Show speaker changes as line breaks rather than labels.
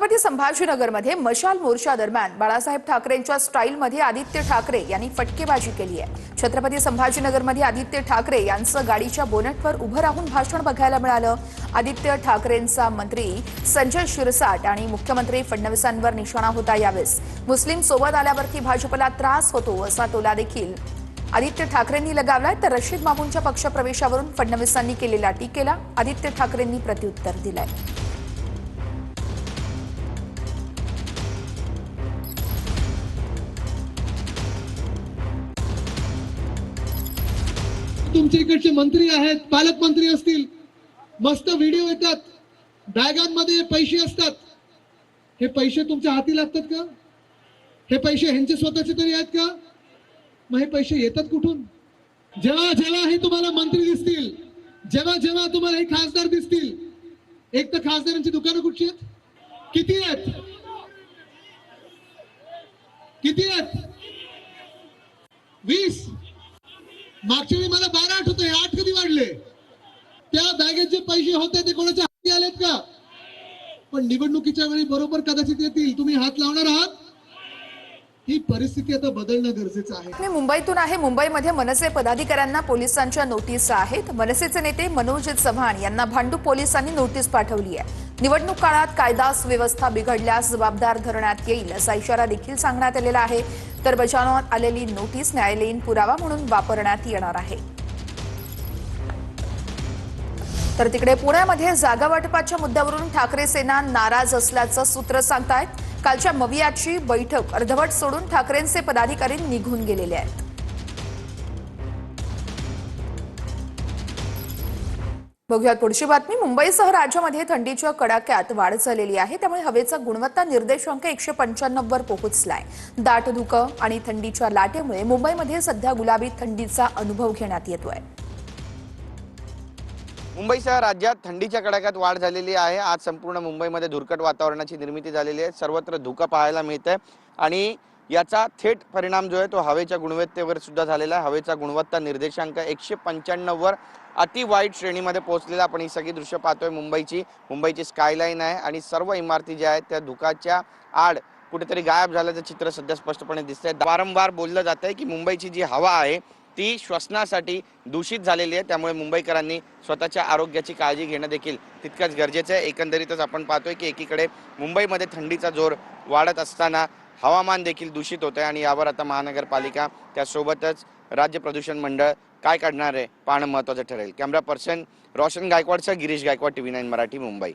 छत्रपती संभाजीनगरमध्ये मशाल मोर्चा दरम्यान बाळासाहेब ठाकरेंच्या स्टाईलमध्ये आदित्य ठाकरे यांनी फटकेबाजी केली आहे। छत्रपती संभाजीनगरमध्ये आदित्य ठाकरे यांचं गाडीच्या बोनेटवर उभं राहून भाषण बघायला मिळालं। आदित्य ठाकरेंचा मंत्री संजय शिरसाट आणि मुख्यमंत्री फडणवीसांवर निशाणा होता। यावेळेस मुस्लिम सोबत आल्यावरती भाजपला त्रास होतो असा टोला देखील आदित्य ठाकरेंनी लगावलाय। तर रशीद बाबूंच्या पक्षप्रवेशावरून फडणवीसांनी केलेल्या टीकेला आदित्य ठाकरेंनी प्रत्युत्तर दिलंय।
तुमच्या इकडचे मंत्री आहेत, पालकमंत्री असतील, मस्त व्हिडिओ येतात, बॅगांमध्ये पैसे असतात। हे पैसे तुमच्या हाती लागतात का? हे पैसे ह्यांचे स्वतःचे तरी आहेत का? मग हे पैसे येतात कुठून? जेव्हा जेव्हा हे तुम्हाला मंत्री दिसतील, जेव्हा जेव्हा तुम्हाला हे खासदार दिसतील, एक तर खासदारांची दुकानं कुठची आहेत? किती आहेत? किती आहेत? 20। मागच्या वेळी मला 12 आठवतंय, 8 कधी वाढले? त्या बॅगेत जे पैसे होते ते कोणाच्या हाती आलेत का? पण निवडणुकीच्या वेळी बरोबर कदाचित येतील, तुम्ही हात लावणार आहात। ही परिस्थिती आता बदलणं गरजेचं आहे।
मी मुंबईतून आहे। मुंबईमध्ये मनसे पदाधिकाऱ्यांना पोलिसांच्या नोटीस आहेत। मनसेचे नेते मनोज चव्हाण यांना भांडूप पोलिसांनी नोटीस पाठवली आहे। निवडणूक काळात कायदा सुव्यवस्था बिघडल्यास जबाबदार धरण्यात येईल असा इशारा देखील सांगण्यात आलेला आहे। तर बजावण्यात आलेली नोटीस न्यायालयीन पुरावा म्हणून वापरण्यात येणार आहे। तर तिकडे पुण्यामध्ये जागा वाटपाच्या मुद्द्यावरून ठाकरे सेना नाराज असल्याचं सूत्र सांगतायत। कालच्या मवियाची बैठक अर्धवट सोडून ठाकरेंचे पदाधिकारी निघून गेलेले आहेत। बघूयात पुढची बातमी। मुंबईसह राज्यामध्ये थंडीच्या कडाक्यात वाढ झालेली आहे, त्यामुळे हवेचा गुणवत्ता निर्देशांक 195 वर पोहोचलाय। दाट धुकं आणि थंडीच्या लाटेमुळे मुंबईमध्ये सध्या गुलाबी थंडीचा अनुभव घेण्यात येतोय।
मुंबईसह राज्यात थंडीच्या कडाक्यात वाढ झालेली आहे। आज संपूर्ण मुंबईमध्ये धुरकट वातावरणाची निर्मिती झालेली आहे। सर्वत्र धुकं पाहायला मिळतंय आणि याचा थेट परिणाम जो आहे तो हवेच्या गुणवत्तेवर सुद्धा झालेला आहे। हवेचा गुणवत्ता निर्देशांक 195 वर अति वाईट श्रेणीमध्ये पोहोचलेला। आपण ही सगळी दृश्य पाहतोय मुंबईची स्कायलाईन आहे आणि सर्व इमारती ज्या आहेत त्या धुकाच्या आड कुठेतरी गायब झाल्याचं चित्र सध्या स्पष्टपणे दिसतंय। वारंवार बोललं जातंय की मुंबईची जी हवा आहे ती श्वसनासाठी दूषित झालेली आहे, त्यामुळे मुंबईकरांनी स्वतःच्या आरोग्याची काळजी घेणं देखील तितकंच गरजेचं आहे। एकंदरीतच आपण पाहतोय की एकीकडे मुंबईमध्ये थंडीचा जोर वाढत असताना हवामान देखील दूषित होत आहे आणि यावर आता महानगरपालिका त्यासोबतच राज्य प्रदूषण मंडळ काय करणार आहे पाहणं महत्त्वाचं ठरेल। कॅमेरा पर्सन रोशन गायकवाडसह गिरीश गायकवाड, TV9 मराठी, मुंबई।